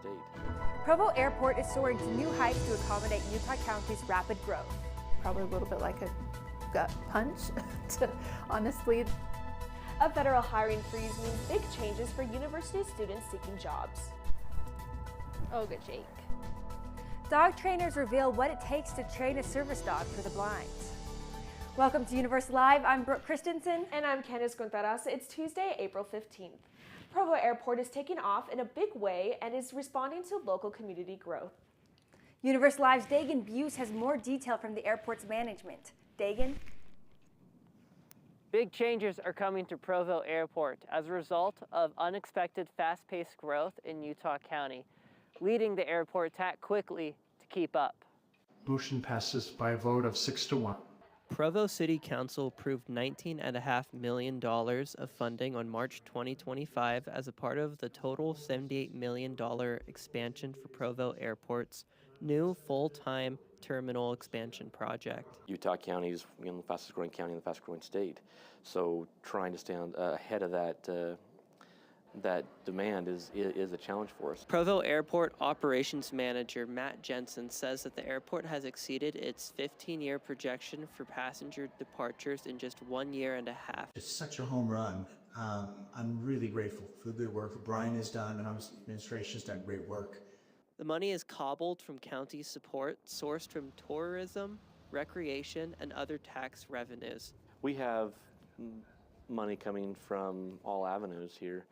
state. Provo Airport is soaring to new heights to accommodate Utah County's rapid growth. Probably a little bit like a gut punch, honestly. A federal hiring freeze means big changes for university students seeking jobs. Oh, good Jake. Dog trainers reveal what it takes to train a service dog for the blind. Welcome to Universe Live. I'm Brooke Christensen. And I'm Candice Gontaras. It's Tuesday, April 15th. Provo Airport is taking off in a big way and is responding to local community growth. Universe Live's Dagan Buse has more detail from the airport's management. Dagan? Big changes are coming to Provo Airport as a result of unexpected fast-paced growth in Utah County, leading the airport to act quickly to keep up. Motion passes by a vote of 6-1. Provo City Council approved $19.5 million of funding on March 2025 as a part of the total $78 million expansion for Provo Airport's new full-time terminal expansion project. Utah County is the fastest growing county in the fastest growing state. So trying to stand ahead of that demand is a challenge for us. Provo Airport Operations Manager Matt Jensen says that the airport has exceeded its 15-year projection for passenger departures in just 1.5 years. It's such a home run. I'm really grateful for the good work Brian has done, and obviously the administration has done great work. The money is cobbled from county support sourced from tourism, recreation, and other tax revenues. We have money coming from all avenues here,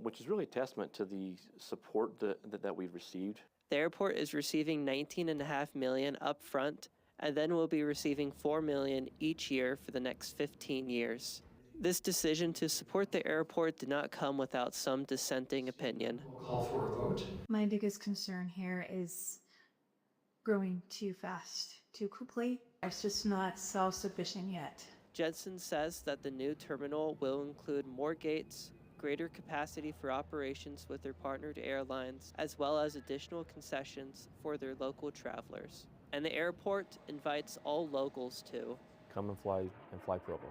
which is really a testament to the support that we've received. The airport is receiving $19.5 million up front, and then will be receiving $4 million each year for the next 15 years. This decision to support the airport did not come without some dissenting opinion. We'll call for a vote. My biggest concern here is growing too fast, too quickly. It's just not self-sufficient yet. Jensen says that the new terminal will include more gates, greater capacity for operations with their partnered airlines, as well as additional concessions for their local travelers. And the airport invites all locals to Come and fly Provo.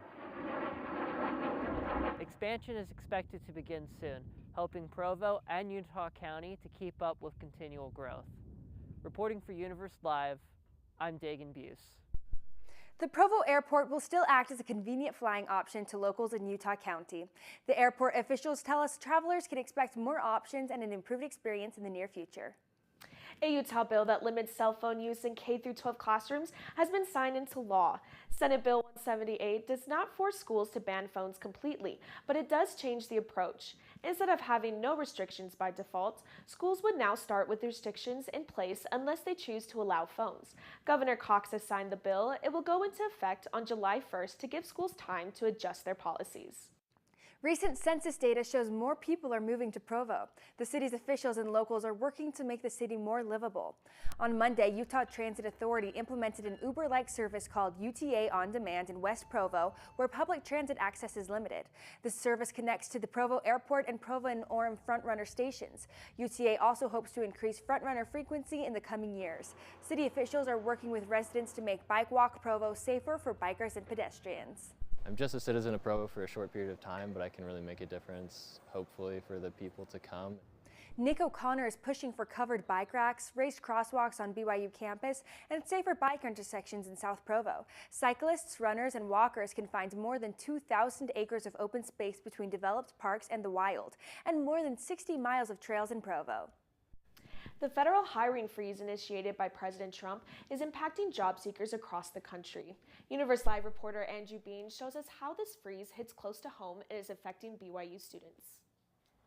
Expansion is expected to begin soon, helping Provo and Utah County to keep up with continual growth. Reporting for Universe Live, I'm Dagan Buse. The Provo Airport will still act as a convenient flying option to locals in Utah County. The airport officials tell us travelers can expect more options and an improved experience in the near future. A Utah bill that limits cell phone use in K-12 classrooms has been signed into law. Senate Bill 178 does not force schools to ban phones completely, but it does change the approach. Instead of having no restrictions by default, schools would now start with restrictions in place unless they choose to allow phones. Governor Cox has signed the bill. It will go into effect on July 1st to give schools time to adjust their policies. Recent census data shows more people are moving to Provo. The city's officials and locals are working to make the city more livable. On Monday, Utah Transit Authority implemented an Uber-like service called UTA On Demand in West Provo, where public transit access is limited. The service connects to the Provo Airport and Provo and Orem Frontrunner stations. UTA also hopes to increase Frontrunner frequency in the coming years. City officials are working with residents to make Bike Walk Provo safer for bikers and pedestrians. I'm just a citizen of Provo for a short period of time, but I can really make a difference, hopefully, for the people to come. Nick O'Connor is pushing for covered bike racks, raised crosswalks on BYU campus, and safer bike intersections in South Provo. Cyclists, runners, and walkers can find more than 2,000 acres of open space between developed parks and the wild, and more than 60 miles of trails in Provo. The federal hiring freeze initiated by President Trump is impacting job seekers across the country. Universe Live reporter Andrew Bean shows us how this freeze hits close to home and is affecting BYU students.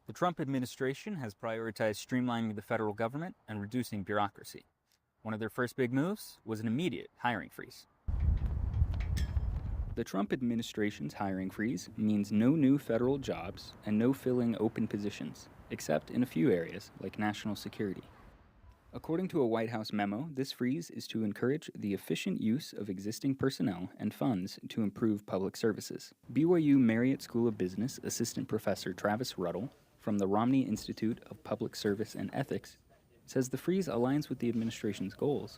The Trump administration has prioritized streamlining the federal government and reducing bureaucracy. One of their first big moves was an immediate hiring freeze. The Trump administration's hiring freeze means no new federal jobs and no filling open positions, except in a few areas like national security. According to a White House memo, this freeze is to encourage the efficient use of existing personnel and funds to improve public services. BYU Marriott School of Business Assistant Professor Travis Ruddle from the Romney Institute of Public Service and Ethics says the freeze aligns with the administration's goals,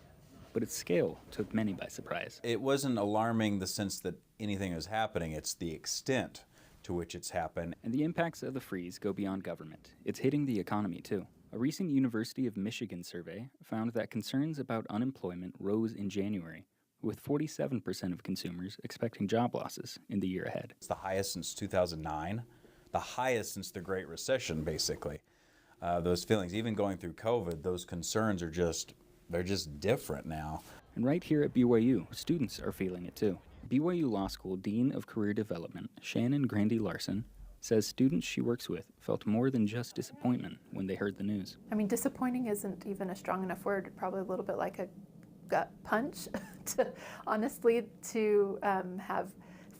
but its scale took many by surprise. It wasn't alarming the sense that anything was happening, it's the extent to which it's happened. And the impacts of the freeze go beyond government. It's hitting the economy too. A recent University of Michigan survey found that concerns about unemployment rose in January, with 47% of consumers expecting job losses in the year ahead. It's the highest since 2009, the highest since the Great Recession, basically. Those feelings, even going through COVID, those concerns are they're just different now. And right here at BYU, students are feeling it too. BYU Law School Dean of Career Development, Shannon Grandy Larson, says students she works with felt more than just disappointment when they heard the news. I mean, disappointing isn't even a strong enough word, probably a little bit like a gut punch, to have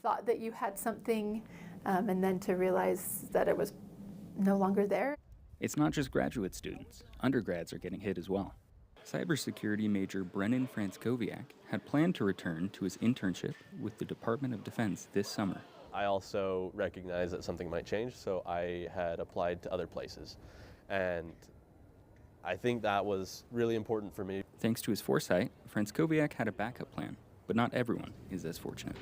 thought that you had something and then to realize that it was no longer there. It's not just graduate students. Undergrads are getting hit as well. Cybersecurity major Brennan Franskowiak had planned to return to his internship with the Department of Defense this summer. I also recognized that something might change, so I had applied to other places. And I think that was really important for me. Thanks to his foresight, Franskowiak had a backup plan, but not everyone is as fortunate.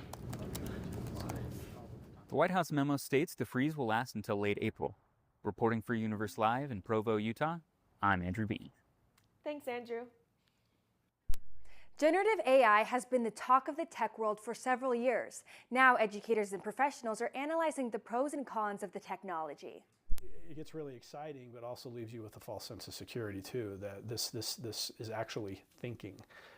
The White House memo states the freeze will last until late April. Reporting for Universe Live in Provo, Utah, I'm Andrew Bean. Thanks, Andrew. Generative AI has been the talk of the tech world for several years. Now, educators and professionals are analyzing the pros and cons of the technology. It gets really exciting, but also leaves you with a false sense of security too, that this is actually thinking,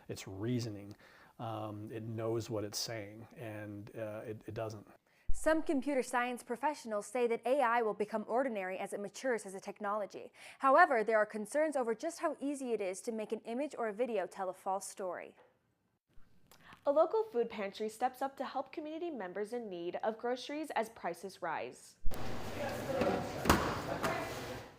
it's reasoning, it knows what it's saying, and it doesn't. Some computer science professionals say that AI will become ordinary as it matures as a technology. However, there are concerns over just how easy it is to make an image or a video tell a false story. A local food pantry steps up to help community members in need of groceries as prices rise.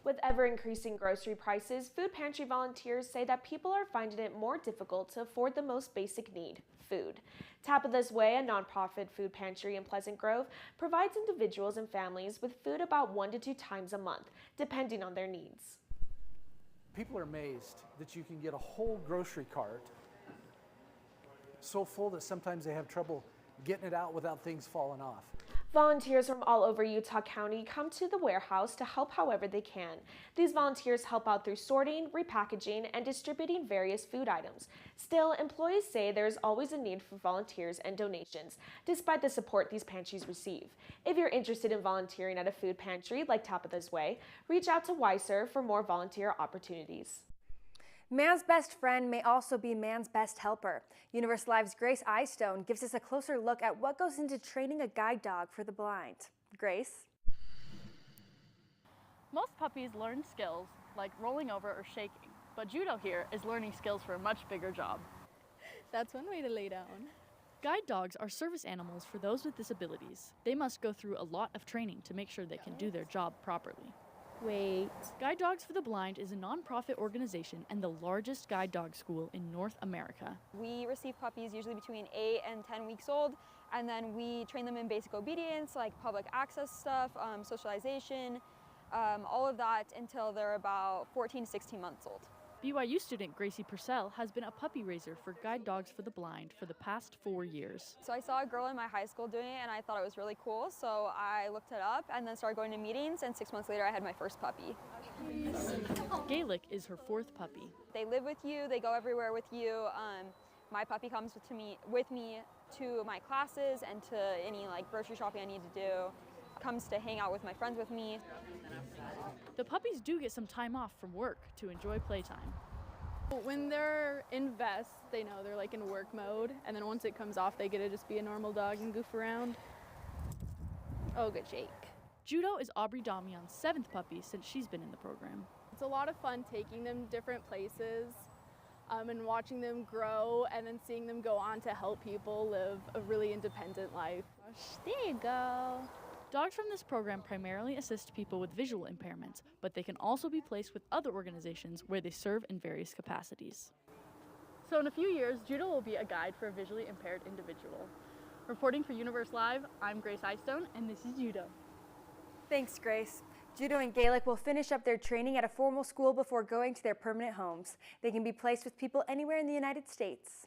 With ever-increasing grocery prices, food pantry volunteers say that people are finding it more difficult to afford the most basic need, food. Tabitha's Way, a nonprofit food pantry in Pleasant Grove, provides individuals and families with food about 1 to 2 times a month, depending on their needs. People are amazed that you can get a whole grocery cart so full that sometimes they have trouble getting it out without things falling off. Volunteers from all over Utah County come to the warehouse to help however they can. These volunteers help out through sorting, repackaging, and distributing various food items. Still, employees say there is always a need for volunteers and donations, despite the support these pantries receive. If you're interested in volunteering at a food pantry like Tabitha's Way, reach out to Weiser for more volunteer opportunities. Man's best friend may also be man's best helper. Universe Live's Grace Eyestone gives us a closer look at what goes into training a guide dog for the blind. Grace? Most puppies learn skills like rolling over or shaking, but Judo here is learning skills for a much bigger job. That's one way to lay down. Guide dogs are service animals for those with disabilities. They must go through a lot of training to make sure they can do their job properly. Wait. Guide Dogs for the Blind is a nonprofit organization and the largest guide dog school in North America. We receive puppies usually between 8 and 10 weeks old, and then we train them in basic obedience, like public access stuff, socialization, all of that until they're about 14 to 16 months old. BYU student Gracie Purcell has been a puppy raiser for Guide Dogs for the Blind for the past 4 years. So I saw a girl in my high school doing it and I thought it was really cool, so I looked it up and then started going to meetings, and 6 months later I had my first puppy. Gaelic is her 4th puppy. They live with you, they go everywhere with you. My puppy comes with me to my classes and to any grocery shopping I need to do. Comes to hang out with my friends with me. The puppies do get some time off from work to enjoy playtime. When they're in vests, they know they're in work mode, and then once it comes off, they get to just be a normal dog and goof around. Oh, good shake. Judo is Aubrey Damian's 7th puppy since she's been in the program. It's a lot of fun taking them different places and watching them grow, and then seeing them go on to help people live a really independent life. There you go. Dogs from this program primarily assist people with visual impairments, but they can also be placed with other organizations where they serve in various capacities. So in a few years, Judo will be a guide for a visually impaired individual. Reporting for Universe Live, I'm Grace Eyestone, and this is Judo. Thanks, Grace. Judo and Gaelic will finish up their training at a formal school before going to their permanent homes. They can be placed with people anywhere in the United States.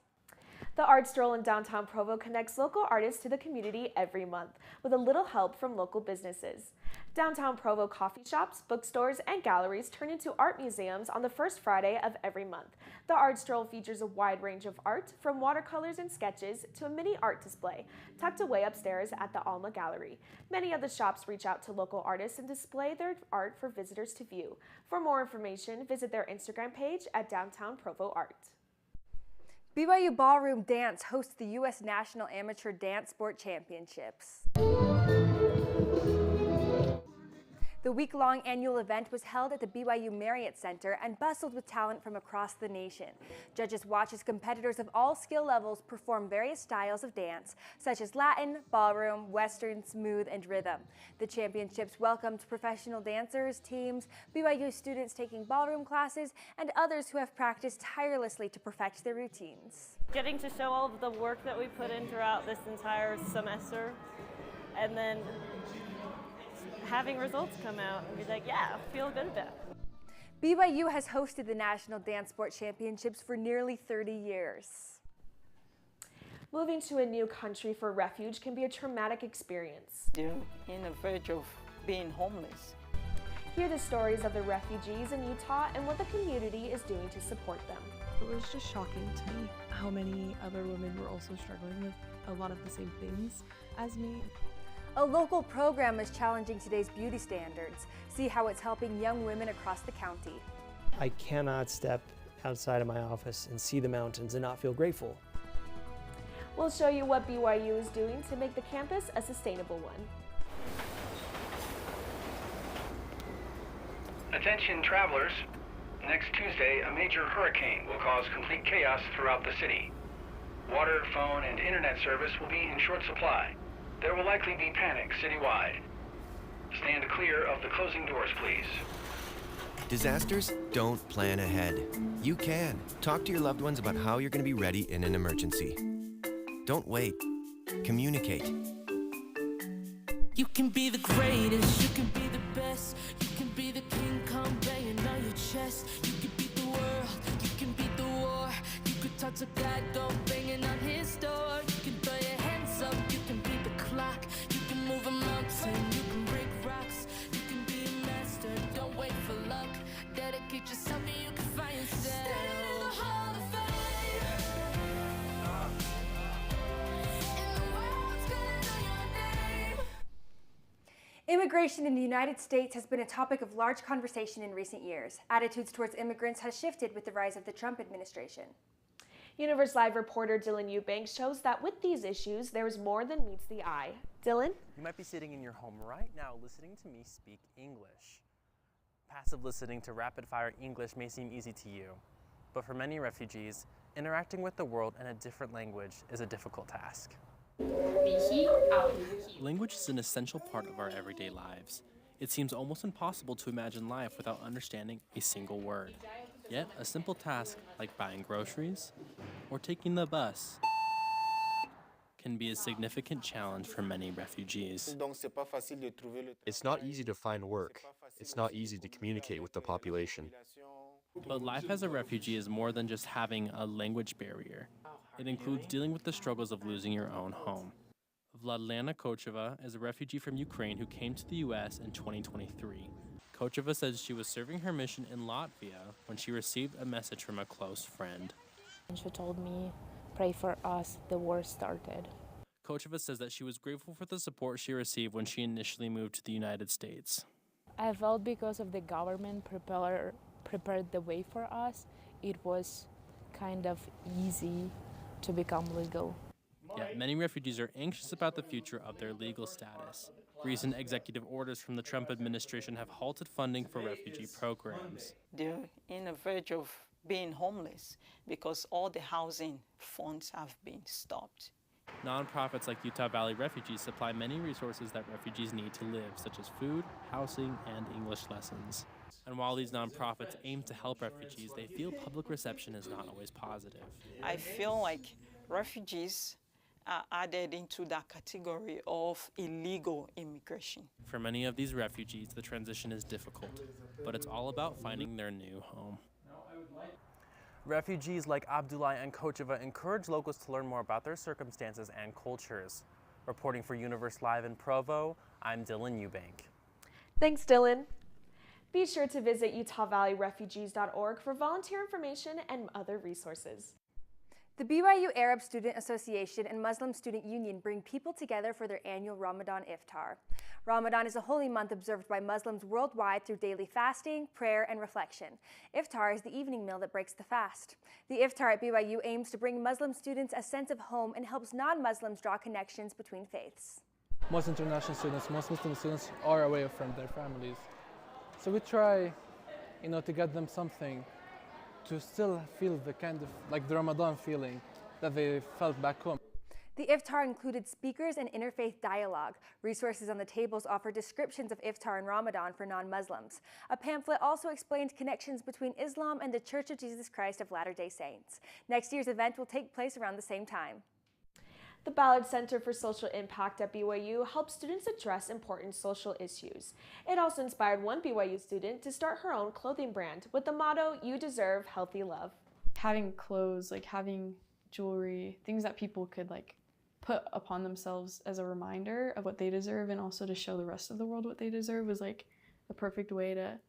The Art Stroll in downtown Provo connects local artists to the community every month with a little help from local businesses. Downtown Provo coffee shops, bookstores, and galleries turn into art museums on the first Friday of every month. The Art Stroll features a wide range of art, from watercolors and sketches to a mini art display, tucked away upstairs at the Alma Gallery. Many of the shops reach out to local artists and display their art for visitors to view. For more information, visit their Instagram page at Downtown Provo Art. BYU Ballroom Dance hosts the U.S. National Amateur Dance Sport Championships. The week-long annual event was held at the BYU Marriott Center and bustled with talent from across the nation. Judges watch as competitors of all skill levels perform various styles of dance, such as Latin, ballroom, Western, smooth, and rhythm. The championships welcomed professional dancers, teams, BYU students taking ballroom classes, and others who have practiced tirelessly to perfect their routines. Getting to show all of the work that we put in throughout this entire semester, and then having results come out and be like, yeah, feel good about it. BYU has hosted the National Dance Sport Championships for nearly 30 years. Moving to a new country for refuge can be a traumatic experience. They're in the verge of being homeless. Hear the stories of the refugees in Utah and what the community is doing to support them. It was just shocking to me how many other women were also struggling with a lot of the same things as me. A local program is challenging today's beauty standards. See how it's helping young women across the county. I cannot step outside of my office and see the mountains and not feel grateful. We'll show you what BYU is doing to make the campus a sustainable one. Attention travelers. Next Tuesday, a major hurricane will cause complete chaos throughout the city. Water, phone, and internet service will be in short supply. There will likely be panic citywide. Stand clear of the closing doors, please. Disasters don't plan ahead. You can. Talk to your loved ones about how you're going to be ready in an emergency. Don't wait. Communicate. You can be the greatest, you can be the best, you can be the king come banging on your chest. You can beat the world, you can beat the war. You could talk to God, go banging on his door. You can throw your hands up, you can beat the clock. You can move a mountain, you can break rocks. You can be a master, don't wait for luck. Dedicate yourself and you can find yourself. Standing in the Hall of Fame. Immigration in the United States has been a topic of large conversation in recent years. Attitudes towards immigrants has shifted with the rise of the Trump administration. Universe Live reporter Dylan Eubanks shows that with these issues, there is more than meets the eye. Dylan? You might be sitting in your home right now listening to me speak English. Passive listening to rapid-fire English may seem easy to you, but for many refugees, interacting with the world in a different language is a difficult task. Language is an essential part of our everyday lives. It seems almost impossible to imagine life without understanding a single word. Yet, a simple task like buying groceries or taking the bus can be a significant challenge for many refugees. It's not easy to find work. It's not easy to communicate with the population. But life as a refugee is more than just having a language barrier. It includes dealing with the struggles of losing your own home. Vladlana Kocheva is a refugee from Ukraine who came to the U.S. in 2023. Kocheva says she was serving her mission in Latvia when she received a message from a close friend. She told me, pray for us, the war started. Kocheva says that she was grateful for the support she received when she initially moved to the United States. I felt because of the government prepared the way for us, it was kind of easy to become legal. Yet many refugees are anxious about the future of their legal status. Recent executive orders from the Trump administration have halted funding for refugee programs. They're in the verge of being homeless because all the housing funds have been stopped. Nonprofits like Utah Valley Refugees supply many resources that refugees need to live, such as food, housing, and English lessons. And while these nonprofits aim to help refugees, they feel public reception is not always positive. I feel like refugees are added into that category of illegal immigration. For many of these refugees, the transition is difficult, but it's all about finding their new home. Refugees like Abdullah and Kocheva encourage locals to learn more about their circumstances and cultures. Reporting for Universe Live in Provo, I'm Dylan Eubank. Thanks, Dylan. Be sure to visit UtahValleyRefugees.org for volunteer information and other resources. The BYU Arab Student Association and Muslim Student Union bring people together for their annual Ramadan Iftar. Ramadan is a holy month observed by Muslims worldwide through daily fasting, prayer, and reflection. Iftar is the evening meal that breaks the fast. The Iftar at BYU aims to bring Muslim students a sense of home and helps non-Muslims draw connections between faiths. Most international students, most Muslim students are away from their families. So we try, to get them something to still feel the kind of, like the Ramadan feeling that they felt back home. The Iftar included speakers and interfaith dialogue. Resources on the tables offer descriptions of Iftar and Ramadan for non-Muslims. A pamphlet also explained connections between Islam and the Church of Jesus Christ of Latter-day Saints. Next year's event will take place around the same time. The Ballard Center for Social Impact at BYU helps students address important social issues. It also inspired one BYU student to start her own clothing brand with the motto, "You deserve healthy love." Having clothes, having jewelry, things that people could put upon themselves as a reminder of what they deserve and also to show the rest of the world what they deserve was the perfect way to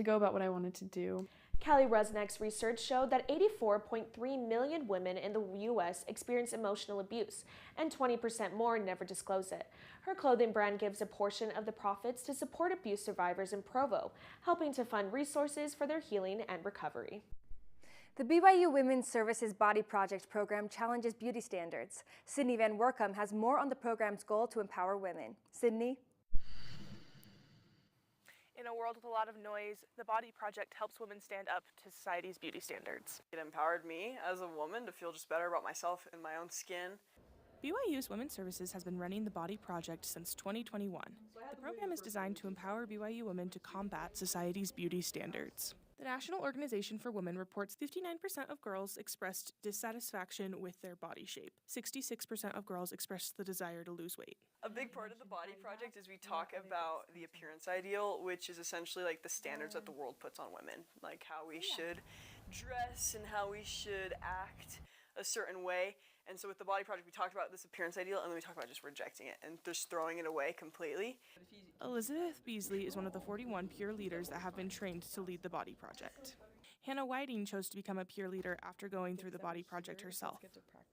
go about what I wanted to do. Kelly Rusnick's research showed that 84.3 million women in the U.S. experience emotional abuse, and 20% more never disclose it. Her clothing brand gives a portion of the profits to support abuse survivors in Provo, helping to fund resources for their healing and recovery. The BYU Women's Services Body Project program challenges beauty standards. Sydney Van Workum has more on the program's goal to empower women. Sydney? In a world with a lot of noise, the Body Project helps women stand up to society's beauty standards. It empowered me as a woman to feel just better about myself and my own skin. BYU's Women's Services has been running the Body Project since 2021. The program is designed to empower BYU women to combat society's beauty standards. The National Organization for Women reports 59% of girls expressed dissatisfaction with their body shape. 66% of girls expressed the desire to lose weight. A big part of the Body Project is we talk about the appearance ideal, which is essentially the standards that the world puts on women, how we should dress and how we should act a certain way. And so with the Body Project, we talked about this appearance ideal, and then we talked about just rejecting it and just throwing it away completely. Elizabeth Beasley is one of the 41 peer leaders that have been trained to lead the Body Project. Hannah Whiting chose to become a peer leader after going through the Body Project herself.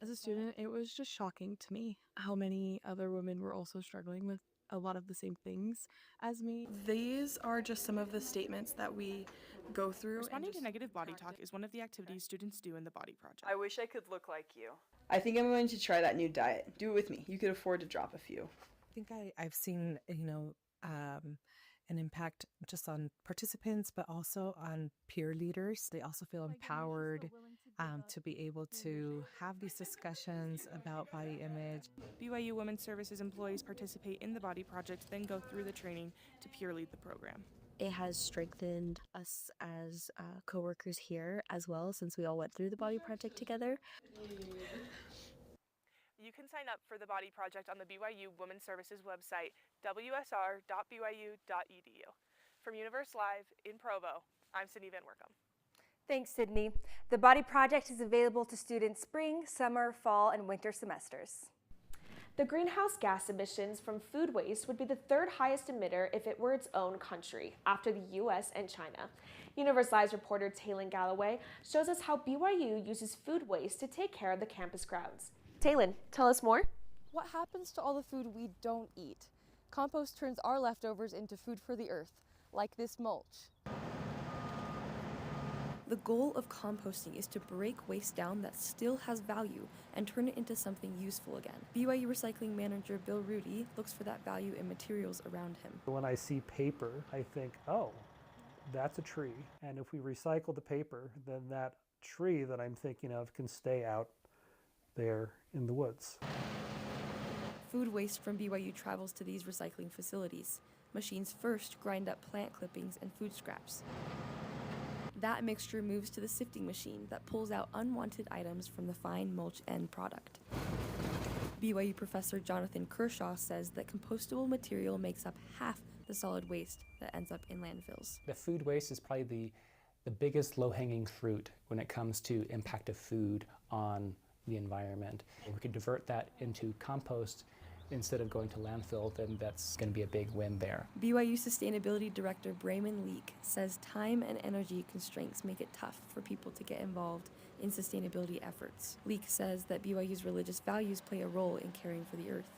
As a student, it was just shocking to me how many other women were also struggling with a lot of the same things as me. These are just some of the statements that we go through. Responding to negative body talk is one of the activities students do in the Body Project. I wish I could look like you. I think I'm going to try that new diet. Do it with me. You could afford to drop a few. I think I've seen, an impact just on participants, but also on peer leaders. They also feel empowered to be able to have these discussions about body image. BYU Women's Services employees participate in the Body Project, then go through the training to peer lead the program. It has strengthened us as co-workers here as well, since we all went through the Body Project together. You can sign up for the Body Project on the BYU Women's Services website, wsr.byu.edu. From Universe Live in Provo, I'm Sydney Van Workum. Thanks, Sydney. The Body Project is available to students spring, summer, fall, and winter semesters. The greenhouse gas emissions from food waste would be the third highest emitter if it were its own country, after the U.S. and China. Universe Live's reporter Taylin Galloway shows us how BYU uses food waste to take care of the campus grounds. Taylin, tell us more. What happens to all the food we don't eat? Compost turns our leftovers into food for the earth, like this mulch. The goal of composting is to break waste down that still has value and turn it into something useful again. BYU Recycling Manager Bill Rudy looks for that value in materials around him. When I see paper, I think, oh, that's a tree. And if we recycle the paper, then that tree that I'm thinking of can stay out there in the woods. Food waste from BYU travels to these recycling facilities. Machines first grind up plant clippings and food scraps. That mixture moves to the sifting machine that pulls out unwanted items from the fine mulch end product. BYU professor Jonathan Kershaw says that compostable material makes up half the solid waste that ends up in landfills. The food waste is probably the biggest low-hanging fruit when it comes to impact of food on the environment. If we could divert that into compost instead of going to landfill, then that's going to be a big win there. BYU Sustainability Director Brayman Leak says time and energy constraints make it tough for people to get involved in sustainability efforts. Leak says that BYU's religious values play a role in caring for the earth.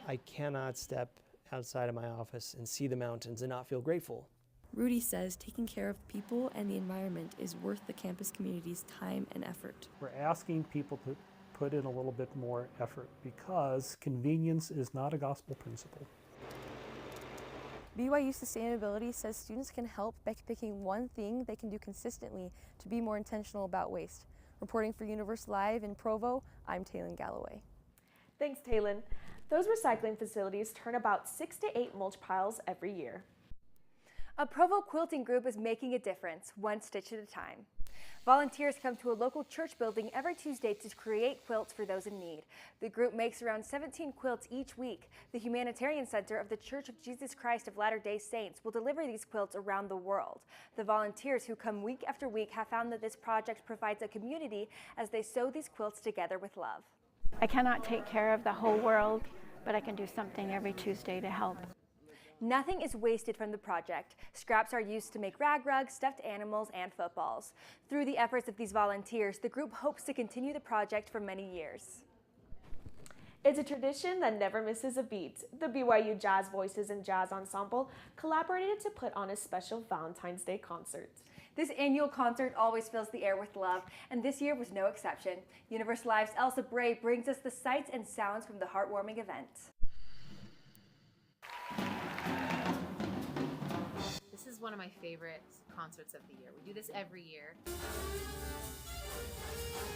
I cannot step outside of my office and see the mountains and not feel grateful. Rudy says taking care of people and the environment is worth the campus community's time and effort. We're asking people to put in a little bit more effort because convenience is not a gospel principle. BYU Sustainability says students can help by picking one thing they can do consistently to be more intentional about waste. Reporting for Universe Live in Provo, I'm Taylin Galloway. Thanks, Taylin. Those recycling facilities turn about 6 to 8 mulch piles every year. A Provo quilting group is making a difference, one stitch at a time. Volunteers come to a local church building every Tuesday to create quilts for those in need. The group makes around 17 quilts each week. The Humanitarian Center of the Church of Jesus Christ of Latter-day Saints will deliver these quilts around the world. The volunteers who come week after week have found that this project provides a community as they sew these quilts together with love. I cannot take care of the whole world, but I can do something every Tuesday to help. Nothing is wasted from the project. Scraps are used to make rag rugs, stuffed animals, and footballs. Through the efforts of these volunteers, the group hopes to continue the project for many years. It's a tradition that never misses a beat. The BYU Jazz Voices and Jazz Ensemble collaborated to put on a special Valentine's Day concert. This annual concert always fills the air with love, and this year was no exception. Universe Live's Elsa Bray brings us the sights and sounds from the heartwarming event. This is one of my favorite concerts of the year. We do this every year.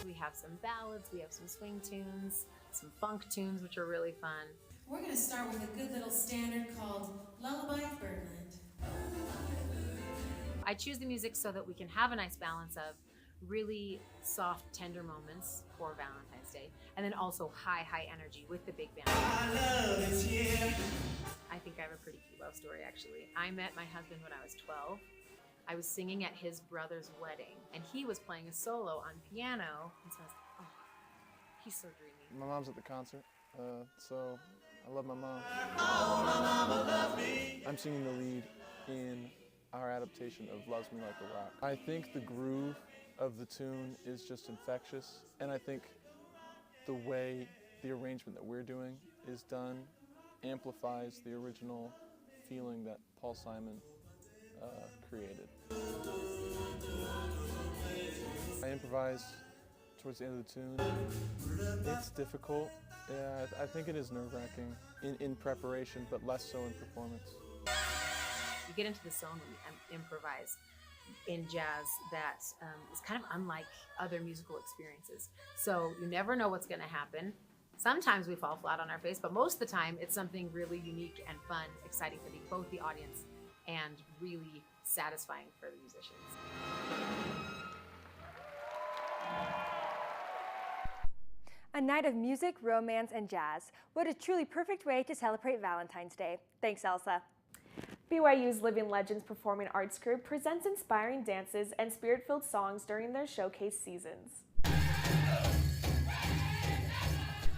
We have some ballads, we have some swing tunes, some funk tunes, which are really fun. We're going to start with a good little standard called Lullaby of Birdland. I choose the music so that we can have a nice balance of really soft, tender moments for Valentine's Day, and then also high energy with the big band. I think I have a pretty cute love story, actually. I met my husband when I was 12. I was singing at his brother's wedding, and he was playing a solo on piano, and so I was like, oh, he's so dreamy. My mom's at the concert, so I love my mom. I'm singing the lead in our adaptation of Loves Me Like a Rock. I think the groove of the tune is just infectious, and I think the way the arrangement that we're doing is done amplifies the original feeling that Paul Simon created. I improvised towards the end of the tune. It's difficult. Yeah, I think it is nerve-wracking in preparation, but less so in performance. You get into the zone when you improvise in jazz that is kind of unlike other musical experiences. So you never know what's going to happen. Sometimes we fall flat on our face, but most of the time it's something really unique and fun, exciting for both the audience and really satisfying for the musicians. A night of music, romance, and jazz. What a truly perfect way to celebrate Valentine's Day. Thanks, Elsa. BYU's Living Legends Performing Arts Group presents inspiring dances and spirit-filled songs during their showcase seasons.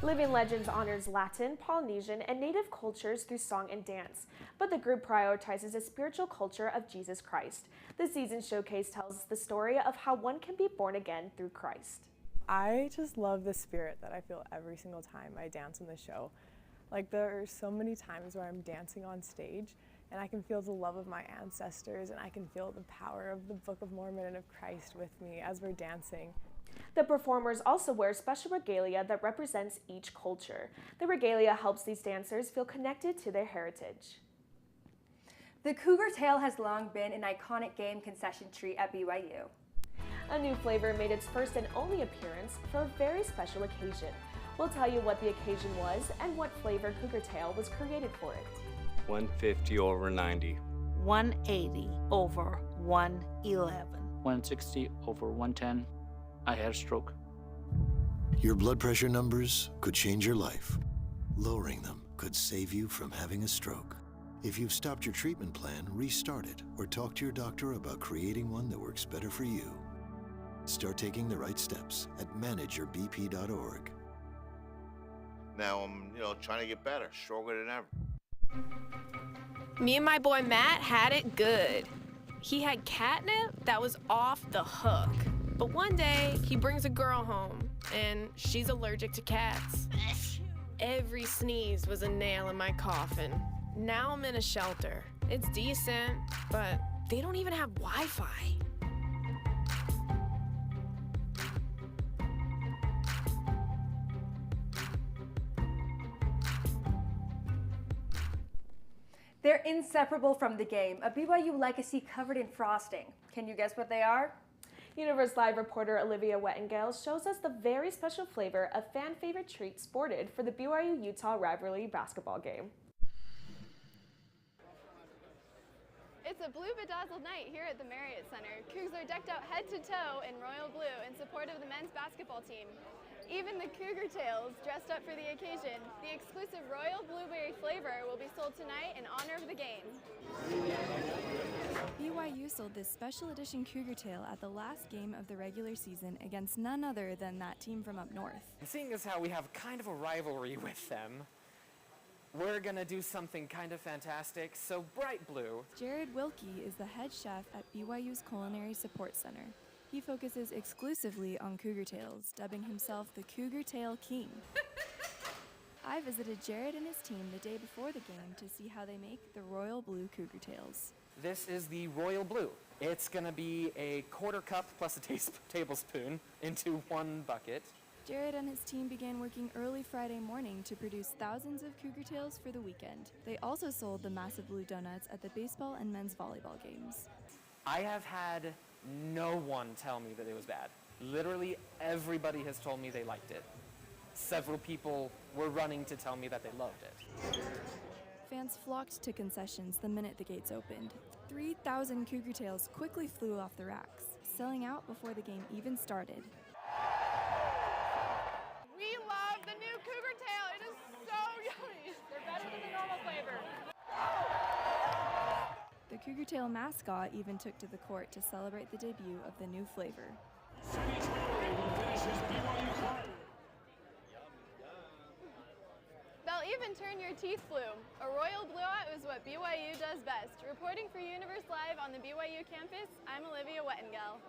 Living Legends honors Latin, Polynesian, and Native cultures through song and dance, but the group prioritizes a spiritual culture of Jesus Christ. The season showcase tells the story of how one can be born again through Christ. I just love the spirit that I feel every single time I dance in the show. Like, there are so many times where I'm dancing on stage and I can feel the love of my ancestors, and I can feel the power of the Book of Mormon and of Christ with me as we're dancing. The performers also wear special regalia that represents each culture. The regalia helps these dancers feel connected to their heritage. The Cougar Tail has long been an iconic game concession treat at BYU. A new flavor made its first and only appearance for a very special occasion. We'll tell you what the occasion was and what flavor Cougar Tail was created for it. 150 over 90. 180 over 111. 160 over 110. I had a stroke. Your blood pressure numbers could change your life. Lowering them could save you from having a stroke. If you've stopped your treatment plan, restart it or talk to your doctor about creating one that works better for you. Start taking the right steps at manageyourbp.org. Now I'm, trying to get better, stronger than ever. Me and my boy Matt had it good. He had catnip that was off the hook. But one day, he brings a girl home, and she's allergic to cats. Every sneeze was a nail in my coffin. Now I'm in a shelter. It's decent, but they don't even have Wi-Fi. They're inseparable from the game, a BYU legacy covered in frosting. Can you guess what they are? Universe Live reporter Olivia Wettengale shows us the very special flavor of fan favorite treat sported for the BYU-Utah rivalry basketball game. It's a blue bedazzled night here at the Marriott Center. Cougs are decked out head to toe in royal blue in support of the men's basketball team. Even the Cougar Tails dressed up for the occasion. The exclusive royal blueberry flavor will be sold tonight in honor of the game. BYU sold this special edition Cougar Tail at the last game of the regular season against none other than that team from up north. Seeing as how we have kind of a rivalry with them, we're gonna do something kind of fantastic, so bright blue. Jared Wilkie is the head chef at BYU's Culinary Support Center. He focuses exclusively on Cougar Tails, dubbing himself the Cougar Tail King. I visited Jared and his team the day before the game to see how they make the royal blue Cougar Tails. This is the royal blue. It's gonna be a quarter cup plus a tablespoon into one bucket. Jared and his team began working early Friday morning to produce thousands of Cougar Tails for the weekend. They also sold the massive blue donuts at the baseball and men's volleyball games. I have had no one tell me that it was bad. Literally everybody has told me they liked it. Several people were running to tell me that they loved it. Fans flocked to concessions the minute the gates opened. 3,000 Cougar Tails quickly flew off the racks, selling out before the game even started. We love the new Cougar Tail. It is so yummy. They're better than the normal flavor. The Cougar Tail mascot even took to the court to celebrate the debut of the new flavor. They'll even turn your teeth blue. A royal blowout is what BYU does best. Reporting for Universe Live on the BYU campus, I'm Olivia Wettengale.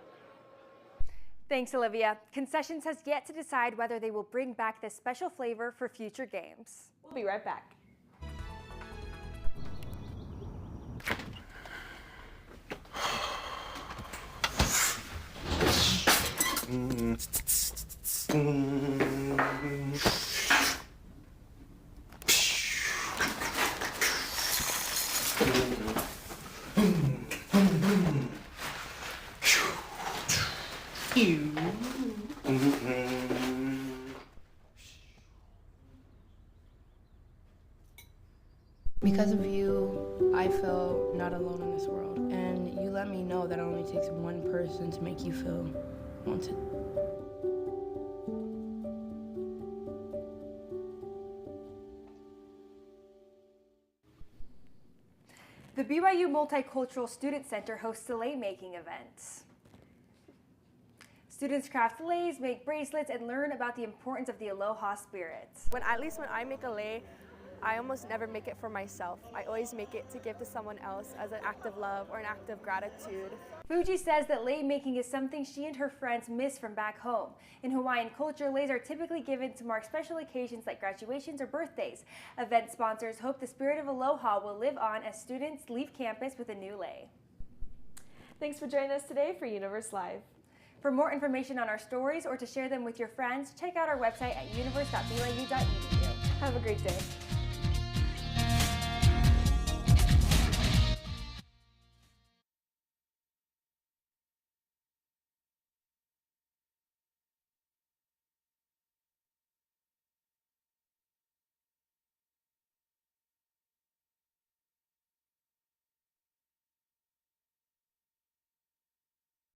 Thanks, Olivia. Concessions has yet to decide whether they will bring back this special flavor for future games. We'll be right back. Because of you, I feel not alone in this world. And you let me know that it only takes one person to make you feel wanted. The BYU Multicultural Student Center hosts fillet making events. Students craft fillets, make bracelets, and learn about the importance of the Aloha spirit. When I make a lei, I almost never make it for myself. I always make it to give to someone else as an act of love or an act of gratitude. Fuji says that lei making is something she and her friends miss from back home. In Hawaiian culture, leis are typically given to mark special occasions like graduations or birthdays. Event sponsors hope the spirit of aloha will live on as students leave campus with a new lei. Thanks for joining us today for Universe Live. For more information on our stories or to share them with your friends, check out our website at universe.byu.edu. Have a great day.